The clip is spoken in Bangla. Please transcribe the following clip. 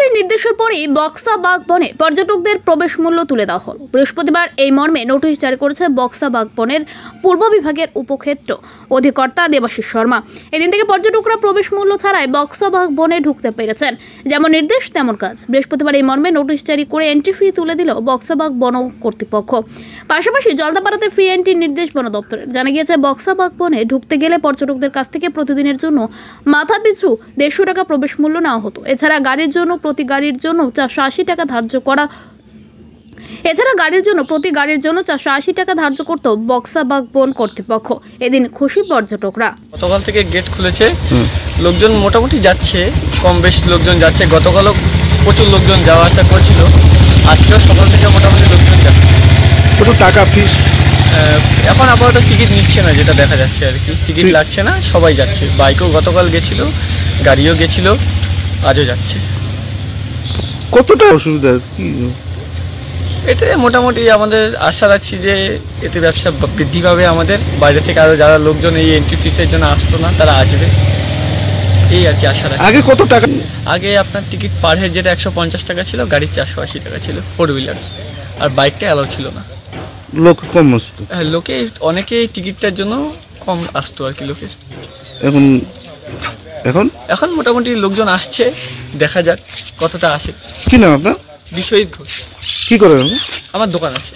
মুখ্যমন্ত্রীর নির্দেশের পরেই বক্সা বাগ বনে পর্যটকদের প্রবেশ মূল্য তুলে দেওয়া হল। বৃহস্পতিবার এই মর্মে নোটিশ জারি করেছে বক্সা বাগ বনের পূর্ব বিভাগের উপক্ষেত্র অধিকর্তা দেবাশিস শর্মা। এদিন থেকে পর্যটকরা প্রবেশ মূল্য ছাড়াই বক্সা বাগ বনে ঢুকতে পেরেছেন। যেমন নির্দেশ তেমন কাজ। বৃহস্পতিবার এই মর্মে নোটিশ জারি করে এন্ট্রি ফি তুলে দিল বক্সা বাগ বন কর্তৃপক্ষ। পাশাপাশি জলদাপাড়াতে ফ্রি এন্ট্রির নির্দেশ বন দপ্তরের। জানা গিয়েছে বক্সা বাগ বনে ঢুকতে গেলে পর্যটকদের কাছ থেকে প্রতিদিনের জন্য মাথাপিছু 150 টাকা প্রবেশ মূল্য নেওয়া হতো। এছাড়া গাড়ির জন্য প্রতি গাড়ির জন্য 480 টাকা ধার্য ধার্য করত বক্সা বাগ বন কর্তৃপক্ষ। এদিন খুশি পর্যটকরা। গতকাল থেকে গেট খুলেছে, লোকজন মোটামুটি যাচ্ছে, কম বেশ লোকজন যাচ্ছে। গতকালও প্রচুর লোকজন যাওয়া আসা করছিল, আজকেও সকাল থেকে মোটামুটি লোকজন যাচ্ছে। কত টাকা ফিস? এখন আপাতত টিকিট নিচ্ছে না, যেটা দেখা যাচ্ছে আর কি। টিকিট লাগছে না, সবাই যাচ্ছে। বাইকও গতকাল গেছিল, গাড়িও গেছিল, আজও যাচ্ছে। কতটা অসুবিধা? এটা মোটামুটি আমাদের আশা রাখছি যে এতে ব্যবসা বৃদ্ধি পাবে। আমাদের বাইরে থেকে আরও যারা লোকজন এই এন্ট্রি ফিসের জন্য আসতো না, তারা আসবে, এই আর কি আশা রাখছি। আগে কত টাকা? আগে আপনার টিকিট পার হেড যেটা 150 টাকা ছিল, গাড়ির 480 টাকা ছিল, 4 হুইলার। আর বাইকটা অ্যালাউ ছিল না। লোক কম আসতো? হ্যাঁ, লোকে অনেকেই টিকিটটার জন্য কম আসতো আর কি লোকে। এখন এখন মোটামুটি লোকজন আসছে, দেখা যাক কতটা আসে। কি নাম আপনার? বিশ্বজিৎ ঘোষ। কি করেন? আমার দোকান আছে।